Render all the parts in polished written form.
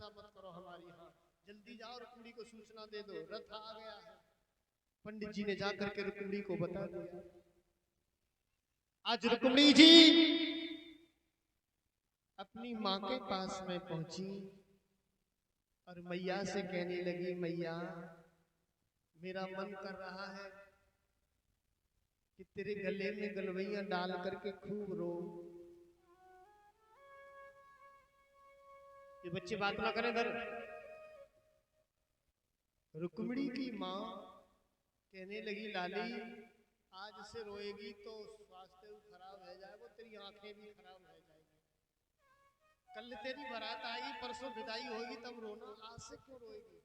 चिंता मत करो हमारी, हाँ जल्दी जाओ रुक्मिणी को सूचना दे दो, रथ आ गया है। पंडित जी ने जाकर के रुक्मिणी को बता दिया। आज रुक्मिणी जी अपनी माँ के पास में पहुंची और मैया से कहने लगी, मैया मेरा मन कर रहा है कि तेरे गले में गलवैया डाल करके खूब रो। ये बच्चे बात ना करें इधर। रुक्मिणी की माँ कहने लगी, लाली आज से रोएगी तो स्वास्थ्य खराब हो जाएगा, तेरी आंखें भी खराब हो जाएगी। कल तेरी बारात आएगी, परसों विदाई होगी, तब रोना, आज से क्यों रोएगी।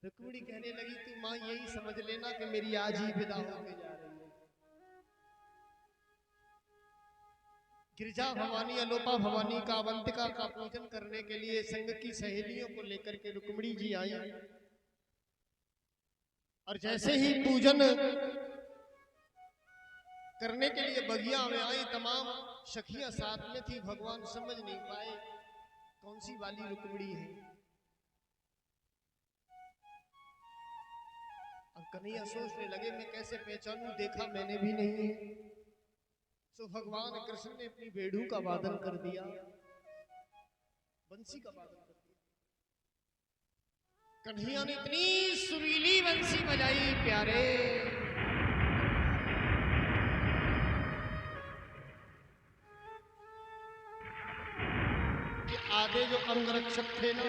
रुक्मिणी कहने लगी, तू माँ यही समझ लेना कि मेरी आज ही विदा होके जा रही है। गिरजा भवानी, अलोपा भवानी का, अवंतिका का पूजन करने के लिए संग की सहेलियों को लेकर के रुक्मिणी जी आई। और जैसे ही पूजन करने के लिए बगिया में आई, तमाम सखियां साथ में थी। भगवान समझ नहीं पाए कौन सी वाली रुक्मिणी है। अब कन्हैया सोचने लगे, मैं कैसे पहचानूं, देखा मैंने भी नहीं है। तो भगवान कृष्ण ने अपनी बेड़ू का वादन कर दिया, बंसी का वादन कर दिया। कन्हैया ने इतनी सुरीली बंसी बजाई प्यारे, कि आधे जो अंगरक्षक थे ना,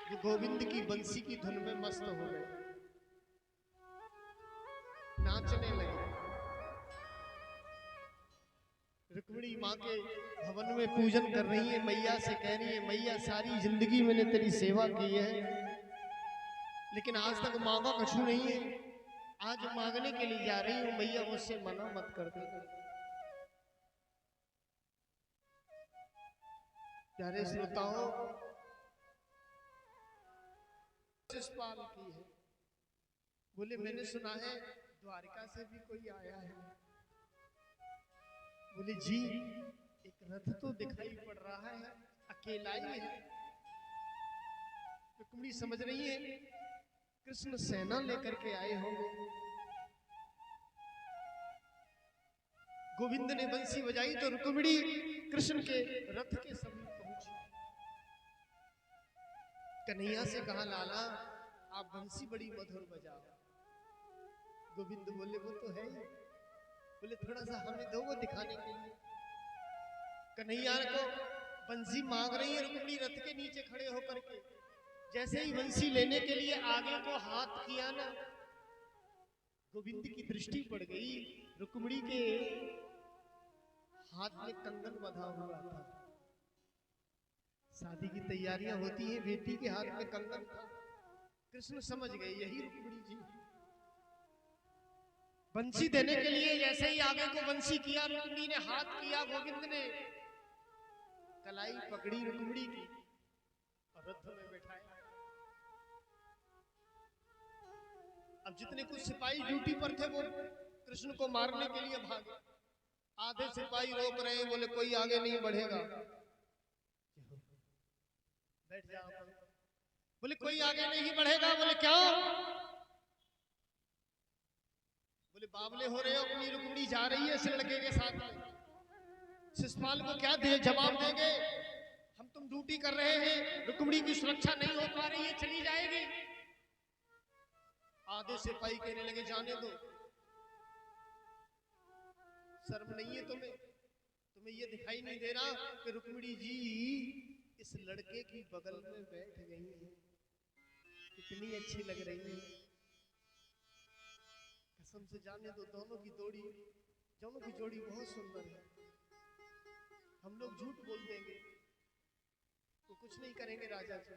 जो गोविंद की बंसी की धुन में मस्त हो गए, नाचने लगे। रुक्मिणी माँ के भवन में पूजन कर रही है, मैया से कह रही है, मैया सारी जिंदगी मैंने तेरी सेवा की है, लेकिन आज तक मांगा कुछ नहीं है। आज मांगने के लिए जा रही हूँ, मैया मुझसे मना मत कर देना। प्यारे श्रोताओं, शिषपाल की है। बोले मैंने सुना है द्वारिका से भी कोई आया है। बोले जी एक रथ तो दिखाई पड़ रहा है, अकेला ही है। रुक्मिणी समझ रही है कृष्ण सेना लेकर के आए होंगे। गोविंद ने बंसी बजाई तो रुक्मिणी कृष्ण के रथ के समीप पहुंची। कन्हैया से कहा, लाला आप बंसी बड़ी मधुर बजाओ। गोविंद बोले वो तो है ही। बोले थोड़ा सा हमें दो वो दिखाने के लिए। कन्हैया को बंसी मांग रही है रुक्मिणी रथ के नीचे खड़े होकर के। जैसे ही बंसी लेने के लिए आगे को हाथ किया ना, गोविंद की दृष्टि पड़ गई, रुक्मिणी के हाथ में कंगन बंधा हुआ था। शादी की तैयारियां होती हैं, बेटी के हाथ में कंगन था। कृष्ण समझ गए यही रुक्मिणी जी। बंसी देने के लिए जैसे ही आगे को बंसी किया, रुक्मिणी ने हाथ किया, गोविंद ने कलाई पकड़ी रुक्मिणी की और रथ में बैठाया। अब जितने कुछ सिपाही ड्यूटी पर थे वो कृष्ण को मारने के लिए भागे। आधे सिपाही रोक रहे हैं, बोले कोई आगे नहीं बढ़ेगा, बैठ जाओ। बोले कोई आगे नहीं बढ़ेगा। बोले क्यों? बोले बावले हो रहे हो, अपनी रुक्मिणी जा रही है इस लड़के के साथ में, शिषपाल को क्या दे जवाब देंगे? हम तुम ड्यूटी कर रहे हैं, रुक्मिणी की सुरक्षा नहीं हो पा रही है, चली जाएगी। आधे सिपाही कहने लगे जाने दो, शर्म नहीं है तुम्हें? तुम्हें ये दिखाई नहीं दे रहा कि रुक्मिणी जी इस लड़के की बगल में बैठ गई है, कितनी अच्छी लग रही है। कसम से जाने दो, दोनों की जोड़ी बहुत सुंदर है। हम लोग झूठ बोल देंगे तो कुछ नहीं करेंगे राजा जी।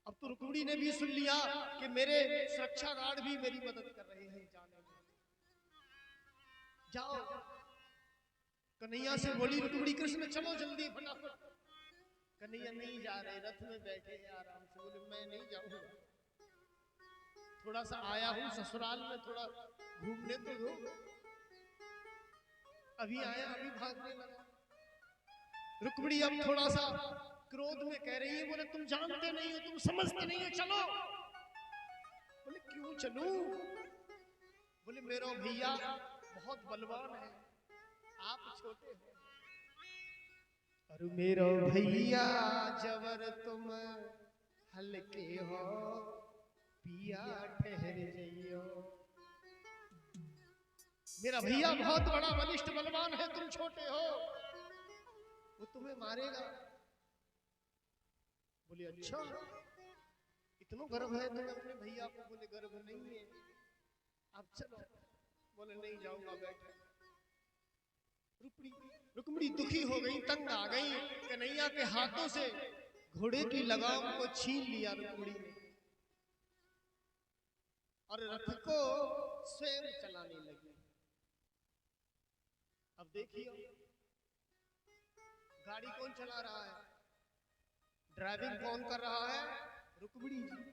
अब तो रुक्मिणी ने भी सुन लिया कि मेरे सुरक्षा गार्ड भी मेरी मदद कर रहे हैं, जाने में जाओ। कन्हैया से बोली रुक्मिणी, कृष्ण चलो जल्दी फटाफट। कन्हैया नहीं जा रहे, रथ में बैठे हैं आराम से। बोले मैं नहीं जाऊंगा, थोड़ा सा आया हूं ससुराल में, थोड़ा घूमने तो दो। अभी आया अभी भागने लगा। रुक्मिणी अब थोड़ा सा क्रोध में कह रही है, बोले तुम जानते नहीं हो, तुम समझते नहीं हो, चलो। बोले क्यों चलूं? बोले मेरा भैया बहुत बलवान है, आप छोटे हो। और मेरा भैया जबर तुम हल्के हो, पिया ठहर जाइयो। मेरा भैया बहुत बड़ा बलिष्ठ बलवान है, तुम छोटे हो, वो तुम्हें मारेगा। बोले अच्छा, इतना गर्व है तुम्हें अपने भैया को? बोले गर्व नहीं है, अब चलो। बोले नहीं जाऊंगा, बैठे। रुक्मिणी दुखी हो गई, तंग आ गई। कन्हैया के हाथों से घोड़े की लगाम को छीन लिया रुक्मिणी ने और रथ को स्वयं चलाने लगी। अब देखिए गाड़ी कौन चला रहा है, ड्राइविंग कौन कर रहा है? रुक्मिणी जी।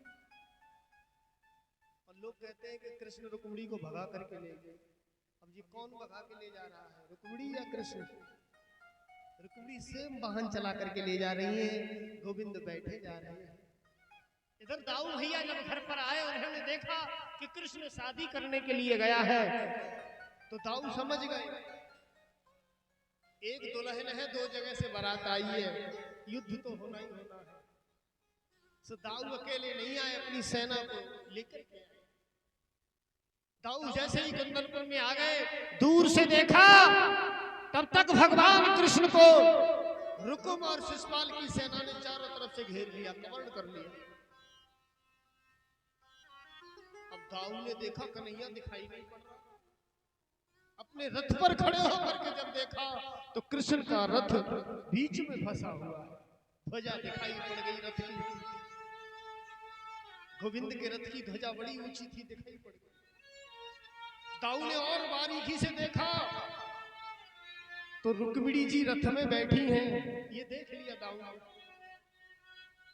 और लोग कहते हैं कि कृष्ण रुक्मिणी को भगा करके ले गए। अब ये कौन भगा के ले जा रहा है, रुक्मिणी या कृष्ण? रुक्मिणी सेम वाहन चला करके ले जा रही है, गोविंद बैठे जा रहे हैं। इधर दाऊ भैया जब घर पर आए, उन्होंने देखा कि कृष्ण शादी करने के लिए गया है, तो दाऊ समझ गए एक दुल्हन है, दो जगह से बारात आई है, युद्ध तो होना ही होना है। सो दाऊ अकेले नहीं आए, अपनी सेना को लेकर के आए। दाऊ जैसे ही कुंदनपुर में आ गए, दूर से देखा, तब तक भगवान कृष्ण को रुकुम और शिशुपाल की सेना ने चारों तरफ से घेर लिया, कवर्ण कर लिया। अब दाऊ ने देखा कन्हैया दिखाई नहीं पड़ रहा। अपने रथ पर खड़े होकर के जब देखा तो कृष्ण का रथ बीच में फंसा हुआ है, ध्वजा दिखाई पड़ गई रथ की। गोविंद के रथ की ध्वजा बड़ी ऊंची थी, दिखाई पड़ गई। दाऊ ने और बारीकी से देखा तो रुक्मिणी जी रथ में बैठी हैं, ये देख लिया दाऊ ने।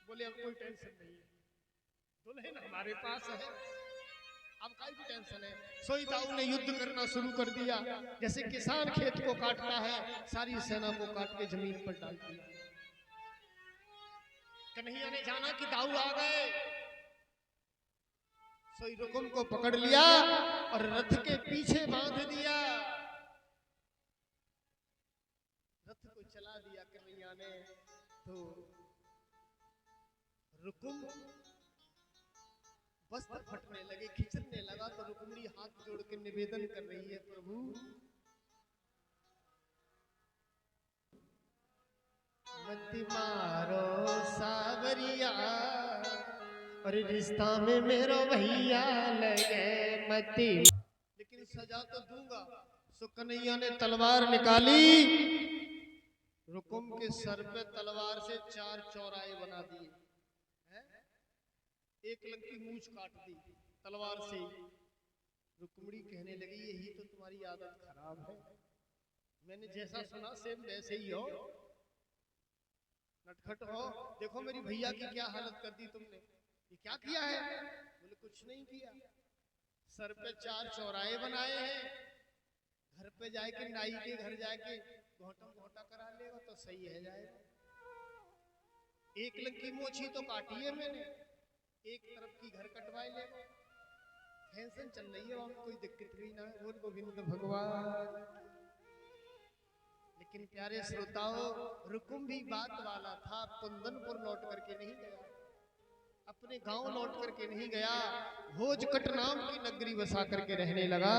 बोले अब कोई टेंशन नहीं है, दुल्हन हमारे पास है, अब काई की टेंशन है। सोई दाऊ ने युद्ध करना शुरू कर दिया। जैसे किसान खेत को काटता है, सारी सेना को काट के जमीन पर डाल दिया। कन्हैया ने जाना कि दाऊ आ गए, सोई रुकुम को पकड़ लिया और रथ के पीछे बांध दिया। रथ को चला दिया कन्हैया ने, तो रुकुम वस्त्र फटने लगे, खिंचने लगा। तो रुक्मिणी हाथ जोड़ के निवेदन कर रही है, प्रभु मत मारो सावरिया, और रिश्ता में मेरो भैया लगे मती। लेकिन सजा तो दूंगा। सो कन्हैया ने तलवार निकाली, रुकुम के सर पे तलवार से 4 चौराहे बना दिए, एक लंकी मूंछ काट दी तलवार से। रुक्मिणी कहने लगी यही तो तुम्हारी आदत खराब है, मैंने जैसा सुना सेम वैसे ही हो, नटखट हो। देखो मेरी भैया की क्या हालत कर दी तुमने, ये क्या किया है? बोले कुछ नहीं किया, सर पे 4 चौराहे बनाए हैं, घर पे जाके नाई के घर जाके घोटा करा लेगा तो सही है जाएगा। एक लंकी मोची तो काटी है मैंने, एक तरफ की घर कटवाए ले, टेंशन चल रही है, वहां कोई दिक्कत भी ना है। बोल गोविंद भगवान। लेकिन प्यारे श्रोताओं, रुकुम भी बात वाला था, कुंदनपुर लौट करके नहीं गया, अपने गांव लौट करके नहीं गया, भोजकट नाम की नगरी बसा करके रहने लगा।